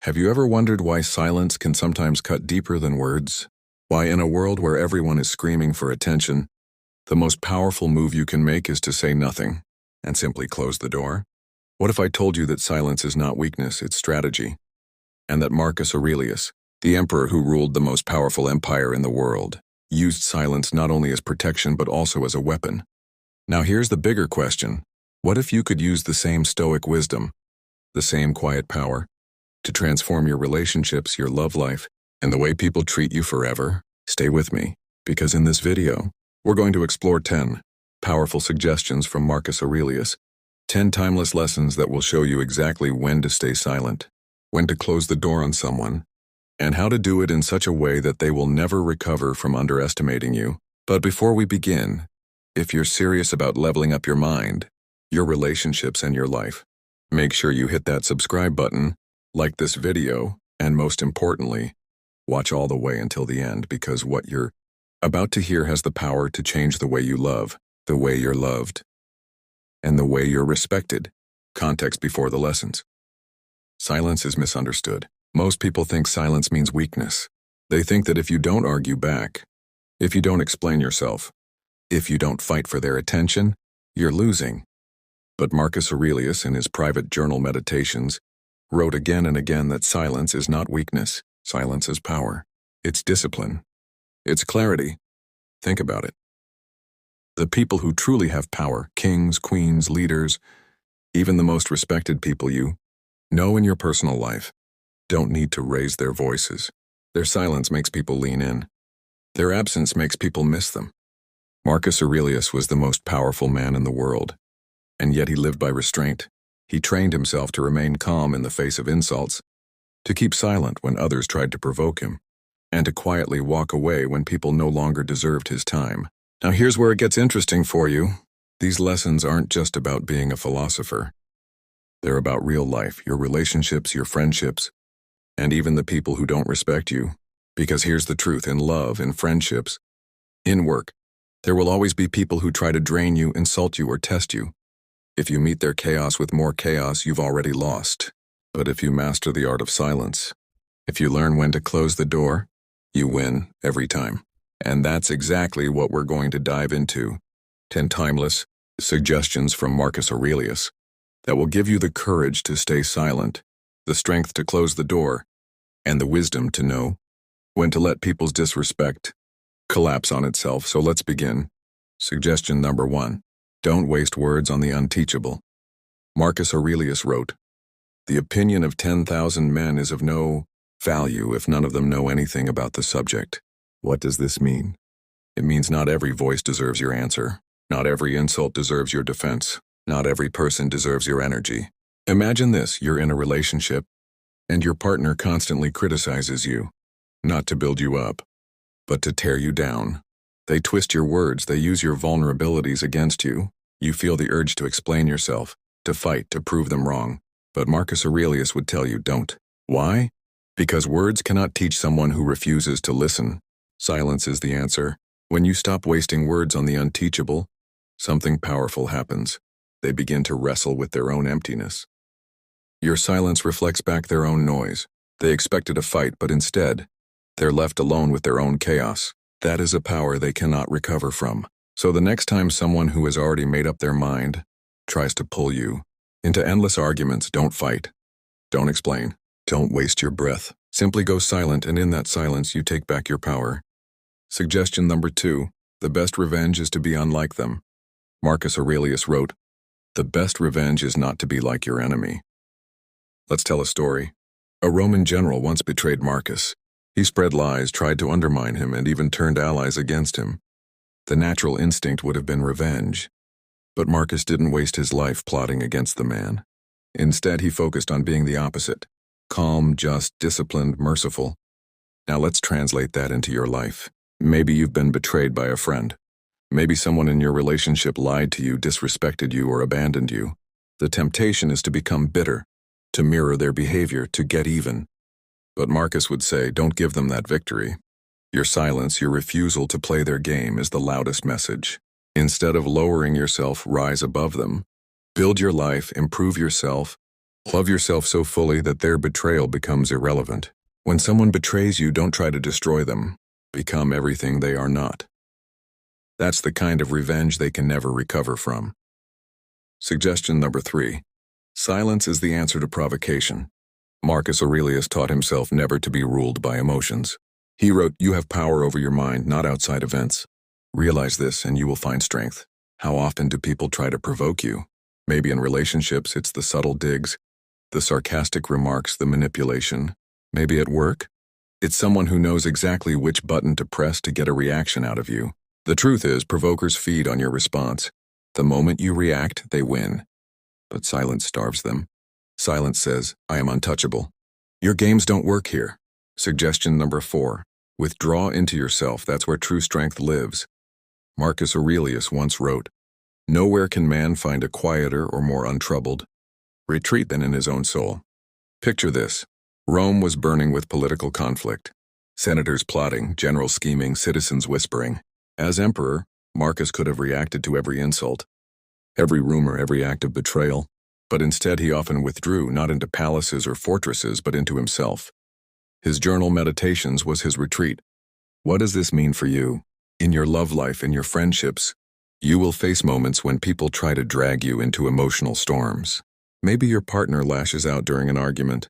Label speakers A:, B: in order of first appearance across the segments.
A: Have you ever wondered why silence can sometimes cut deeper than words? Why, in a world where everyone is screaming for attention, the most powerful move you can make is to say nothing and simply close the door? What if I told you that silence is not weakness, it's strategy, and that Marcus Aurelius, the emperor who ruled the most powerful empire in the world, used silence not only as protection but also as a weapon? Now here's the bigger question. What if you could use the same stoic wisdom, the same quiet power, to transform your relationships, your love life, and the way people treat you forever? Stay with me, because in this video, we're going to explore 10 powerful suggestions from Marcus Aurelius, 10 timeless lessons that will show you exactly when to stay silent, when to close the door on someone, and how to do it in such a way that they will never recover from underestimating you. But before we begin, if you're serious about leveling up your mind, your relationships, and your life, make sure you hit that subscribe button, like this video, and most importantly, watch all the way until the end, because what you're about to hear has the power to change the way you love, the way you're loved, and the way you're respected. Context before the lessons. Silence is misunderstood. Most people think silence means weakness. They think that if you don't argue back, if you don't explain yourself, if you don't fight for their attention, you're losing. But Marcus Aurelius, in his private journal meditations, wrote again and again that silence is not weakness. Silence is power. It's discipline. It's clarity. Think about it. The people who truly have power, kings, queens, leaders, even the most respected people you know in your personal life, don't need to raise their voices. Their silence makes people lean in. Their absence makes people miss them. Marcus Aurelius was the most powerful man in the world, and yet he lived by restraint. He trained himself to remain calm in the face of insults, to keep silent when others tried to provoke him, and to quietly walk away when people no longer deserved his time. Now here's where it gets interesting for you. These lessons aren't just about being a philosopher. They're about real life, your relationships, your friendships, and even the people who don't respect you. Because here's the truth: in love, in friendships, in work, there will always be people who try to drain you, insult you, or test you. If you meet their chaos with more chaos, you've already lost. But if you master the art of silence, if you learn when to close the door, you win every time. And that's exactly what we're going to dive into. 10 timeless suggestions from Marcus Aurelius that will give you the courage to stay silent, the strength to close the door, and the wisdom to know when to let people's disrespect collapse on itself. So let's begin. Suggestion number 1. Don't waste words on the unteachable. Marcus Aurelius wrote, "The opinion of 10,000 men is of no value if none of them know anything about the subject." What does this mean? It means not every voice deserves your answer. Not every insult deserves your defense. Not every person deserves your energy. Imagine this: you're in a relationship, and your partner constantly criticizes you, not to build you up, but to tear you down. They twist your words, they use your vulnerabilities against you. You feel the urge to explain yourself, to fight, to prove them wrong. But Marcus Aurelius would tell you, don't. Why? Because words cannot teach someone who refuses to listen. Silence is the answer. When you stop wasting words on the unteachable, something powerful happens. They begin to wrestle with their own emptiness. Your silence reflects back their own noise. They expected a fight, but instead, they're left alone with their own chaos. That is a power they cannot recover from. So the next time someone who has already made up their mind tries to pull you into endless arguments, don't fight. Don't explain. Don't waste your breath. Simply go silent, and in that silence you take back your power. Suggestion number 2. The best revenge is to be unlike them. Marcus Aurelius wrote, "The best revenge is not to be like your enemy." Let's tell a story. A Roman general once betrayed Marcus. He spread lies, tried to undermine him, and even turned allies against him. The natural instinct would have been revenge. But Marcus didn't waste his life plotting against the man. Instead, he focused on being the opposite: calm, just, disciplined, merciful. Now let's translate that into your life. Maybe you've been betrayed by a friend. Maybe someone in your relationship lied to you, disrespected you, or abandoned you. The temptation is to become bitter, to mirror their behavior, to get even. But Marcus would say, don't give them that victory. Your silence, your refusal to play their game, is the loudest message. Instead of lowering yourself, rise above them. Build your life, improve yourself, Love yourself so fully that their betrayal becomes irrelevant. When someone betrays you, don't try to destroy them. Become everything they are not. That's the kind of revenge they can never recover from. Suggestion number 3. Silence is the answer to provocation. Marcus Aurelius taught himself never to be ruled by emotions. He wrote, "You have power over your mind, not outside events. Realize this and you will find strength." How often do people try to provoke you? Maybe in relationships, it's the subtle digs, the sarcastic remarks, the manipulation. Maybe at work, it's someone who knows exactly which button to press to get a reaction out of you. The truth is, provokers feed on your response. The moment you react, they win. But silence starves them. Silence says, "I am untouchable." Your games don't work here. Suggestion number 4. Withdraw into yourself. That's where true strength lives. Marcus Aurelius once wrote, "Nowhere can man find a quieter or more untroubled retreat than in his own soul." Picture this. Rome was burning with political conflict. Senators plotting, generals scheming, citizens whispering. As emperor, Marcus could have reacted to every insult, every rumor, every act of betrayal. But instead he often withdrew, not into palaces or fortresses, but into himself. His journal meditations was his retreat. What does this mean for you? In your love life, in your friendships, you will face moments when people try to drag you into emotional storms. Maybe your partner lashes out during an argument.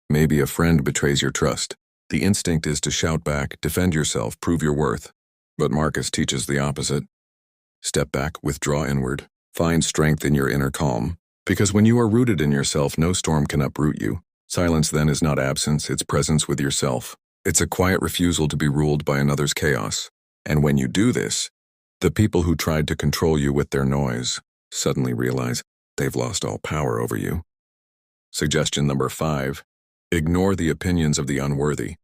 A: Maybe a friend betrays your trust. The instinct is to shout back, defend yourself, prove your worth. But Marcus teaches the opposite. Step back, withdraw inward, find strength in your inner calm. Because when you are rooted in yourself, no storm can uproot you. Silence then is not absence, it's presence with yourself. It's a quiet refusal to be ruled by another's chaos. And when you do this, the people who tried to control you with their noise suddenly realize they've lost all power over you. Suggestion number 5. Ignore the opinions of the unworthy.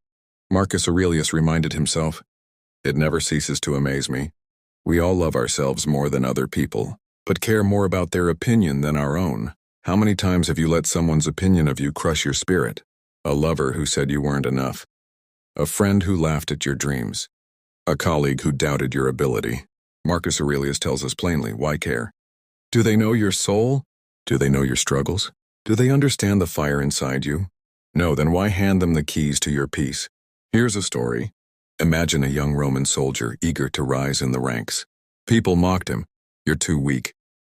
A: Marcus Aurelius reminded himself, "It never ceases to amaze me. We all love ourselves more than other people, but care more about their opinion than our own. How many times have you let someone's opinion of you crush your spirit? A lover who said you weren't enough. A friend who laughed at your dreams. A colleague who doubted your ability." Marcus Aurelius tells us plainly, why care? Do they know your soul? Do they know your struggles? Do they understand the fire inside you? No, then why hand them the keys to your peace? Here's a story. Imagine a young Roman soldier eager to rise in the ranks. People mocked him. "You're too weak.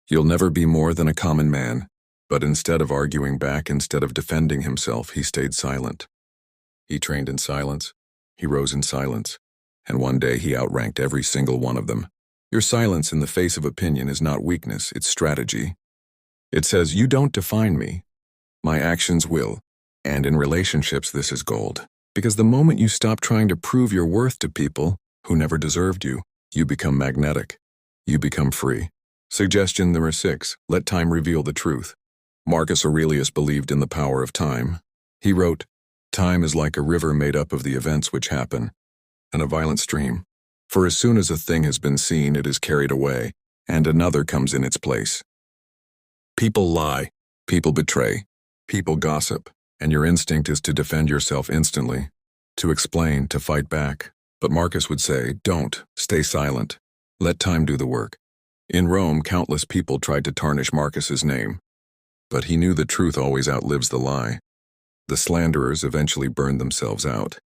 A: You'll never be more than a common man." But instead of arguing back, instead of defending himself, he stayed silent. He trained in silence. He rose in silence. And one day he outranked every single one of them. Your silence in the face of opinion is not weakness, it's strategy. It says, "You don't define me. My actions will." And in relationships, this is gold. Because the moment you stop trying to prove your worth to people who never deserved you, you become magnetic. You become free. Suggestion number 6. Let time reveal the truth. Marcus Aurelius believed in the power of time. He wrote, "Time is like a river made up of the events which happen, and a violent stream. For as soon as a thing has been seen, it is carried away, and another comes in its place." People lie, people betray, people gossip, and your instinct is to defend yourself instantly, to explain, to fight back. But Marcus would say, don't, stay silent. Let time do the work. In Rome, countless people tried to tarnish Marcus's name. But he knew the truth always outlives the lie. The slanderers eventually burned themselves out.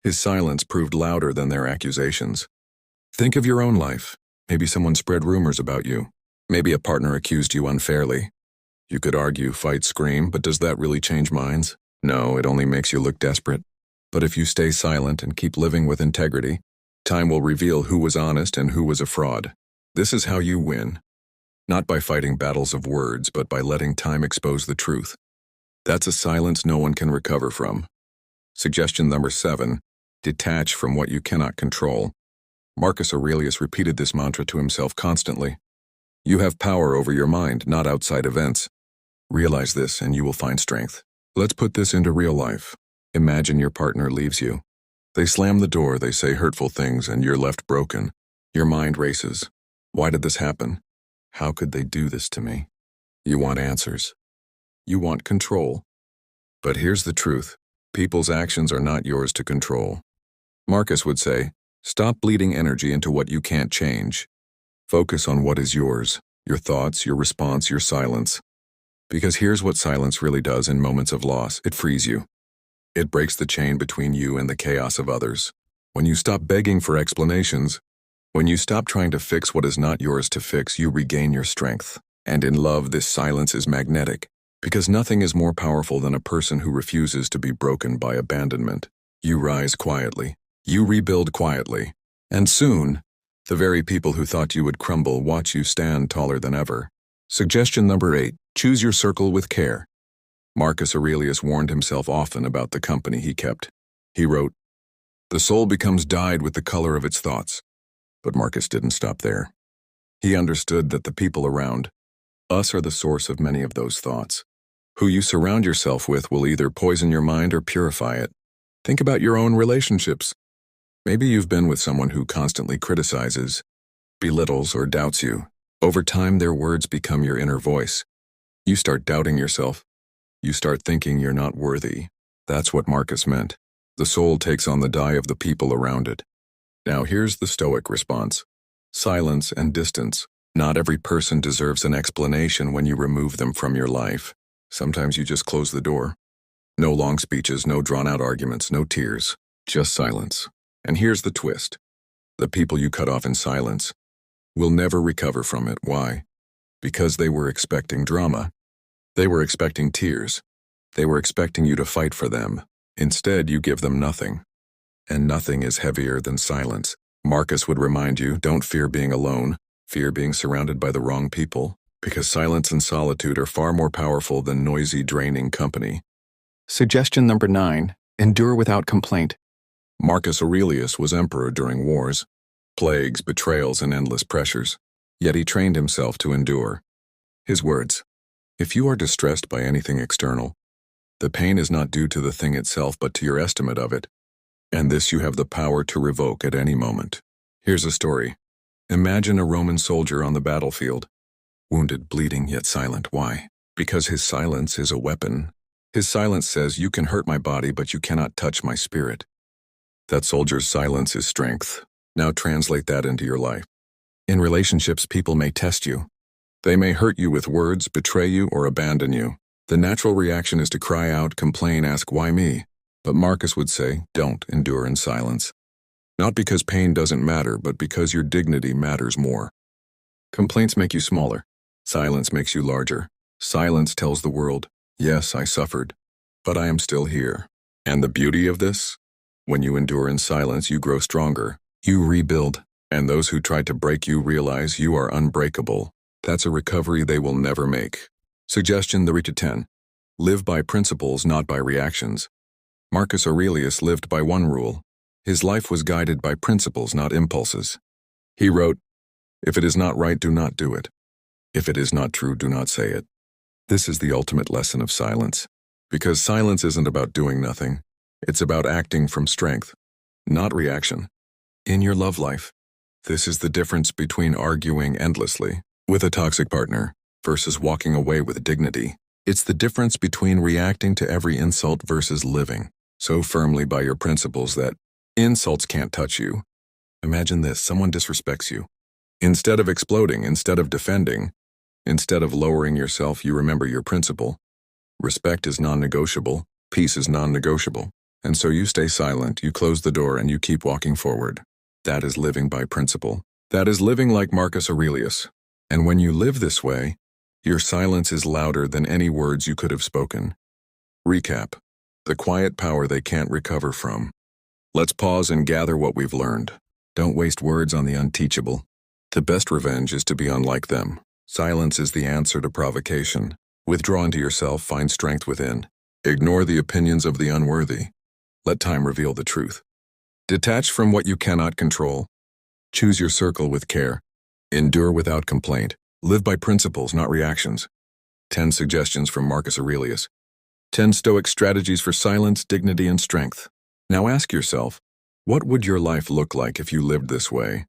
A: His silence proved louder than their accusations. Think of your own life. Maybe someone spread rumors about you. Maybe a partner accused you unfairly. You could argue, fight, scream, but does that really change minds? No, it only makes you look desperate. But if you stay silent and keep living with integrity, time will reveal who was honest and who was a fraud. This is how you win. Not by fighting battles of words, but by letting time expose the truth. That's a silence no one can recover from. Suggestion number 7. Detach from what you cannot control. Marcus Aurelius repeated this mantra to himself constantly. You have power over your mind, not outside events. Realize this and you will find strength. Let's put this into real life. Imagine your partner leaves you. They slam the door, they say hurtful things, and you're left broken. Your mind races. Why did this happen? How could they do this to me? You want answers. You want control. But here's the truth. People's actions are not yours to control. Marcus would say, stop bleeding energy into what you can't change. Focus on what is yours, your thoughts, your response, your silence. Because here's what silence really does in moments of loss. It frees you. It breaks the chain between you and the chaos of others. When you stop begging for explanations, when you stop trying to fix what is not yours to fix, you regain your strength. And in love, this silence is magnetic, because nothing is more powerful than a person who refuses to be broken by abandonment. You rise quietly. You rebuild quietly. And soon, the very people who thought you would crumble watch you stand taller than ever. Suggestion number 8, choose your circle with care. Marcus Aurelius warned himself often about the company he kept. He wrote, "The soul becomes dyed with the color of its thoughts." But Marcus didn't stop there. He understood that the people around us are the source of many of those thoughts. Who you surround yourself with will either poison your mind or purify it. Think about your own relationships. Maybe you've been with someone who constantly criticizes, belittles, or doubts you. Over time, their words become your inner voice. You start doubting yourself. You start thinking you're not worthy. That's what Marcus meant. The soul takes on the dye of the people around it. Now here's the Stoic response. Silence and distance. Not every person deserves an explanation when you remove them from your life. Sometimes you just close the door. No long speeches, no drawn-out arguments, no tears. Just silence. And here's the twist. The people you cut off in silence will never recover from it. Why? Because they were expecting drama. They were expecting tears. They were expecting you to fight for them. Instead, you give them nothing. And nothing is heavier than silence. Marcus would remind you, don't fear being alone, fear being surrounded by the wrong people, because silence and solitude are far more powerful than noisy, draining company.
B: Suggestion number 9, endure without complaint.
A: Marcus Aurelius was emperor during wars, plagues, betrayals, and endless pressures. Yet he trained himself to endure. His words, "If you are distressed by anything external, the pain is not due to the thing itself but to your estimate of it, and this you have the power to revoke at any moment." Here's a story. Imagine a Roman soldier on the battlefield, wounded, bleeding, yet silent. Why? Because his silence is a weapon. His silence says, "You can hurt my body, but you cannot touch my spirit." That soldier's silence is strength. Now translate that into your life. In relationships, people may test you. They may hurt you with words, betray you, or abandon you. The natural reaction is to cry out, complain, ask, "Why me?" But Marcus would say, don't endure in silence. Not because pain doesn't matter, but because your dignity matters more. Complaints make you smaller. Silence makes you larger. Silence tells the world, yes, I suffered, but I am still here. And the beauty of this? When you endure in silence, you grow stronger. You rebuild. And those who tried to break you realize you are unbreakable. That's a recovery they will never make. Suggestion 3-10. Live by principles, not by reactions. Marcus Aurelius lived by one rule. His life was guided by principles, not impulses. He wrote, "If it is not right, do not do it. If it is not true, do not say it." This is the ultimate lesson of silence. Because silence isn't about doing nothing. It's about acting from strength, not reaction. In your love life, this is the difference between arguing endlessly with a toxic partner versus walking away with dignity. It's the difference between reacting to every insult versus living so firmly by your principles that insults can't touch you. Imagine this, someone disrespects you. Instead of exploding, instead of defending, instead of lowering yourself, you remember your principle. Respect is non-negotiable, peace is non-negotiable. And so you stay silent, you close the door, and you keep walking forward. That is living by principle. That is living like Marcus Aurelius. And when you live this way, your silence is louder than any words you could have spoken. Recap. The quiet power they can't recover from. Let's pause and gather what we've learned. Don't waste words on the unteachable. The best revenge is to be unlike them. Silence is the answer to provocation. Withdraw into yourself, find strength within. Ignore the opinions of the unworthy. Let time reveal the truth. Detach from what you cannot control. Choose your circle with care. Endure without complaint. Live by principles, not reactions. 10 suggestions from Marcus Aurelius. 10 Stoic strategies for silence, dignity, and strength. Now ask yourself, what would your life look like if you lived this way?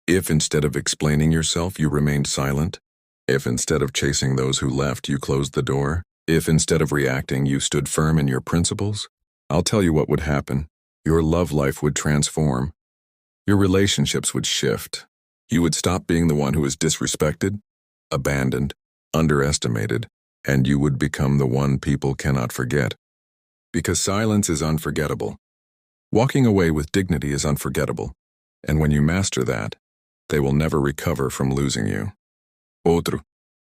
A: If instead of explaining yourself, you remained silent? If instead of chasing those who left, you closed the door? If instead of reacting, you stood firm in your principles? I'll tell you what would happen. Your love life would transform. Your relationships would shift. You would stop being the one who is disrespected, abandoned, underestimated, and you would become the one people cannot forget. Because silence is unforgettable. Walking away with dignity is unforgettable, and when you master that, they will never recover from losing you. Otro.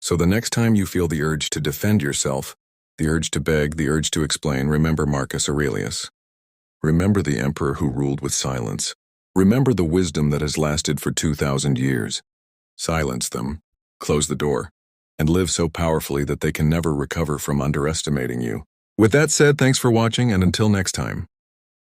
A: So the next time you feel the urge to defend yourself, the urge to beg, the urge to explain, remember Marcus Aurelius. Remember the emperor who ruled with silence. Remember the wisdom that has lasted for 2,000 years. Silence them, close the door, and live so powerfully that they can never recover from underestimating you. With that said, thanks for watching, and until next time.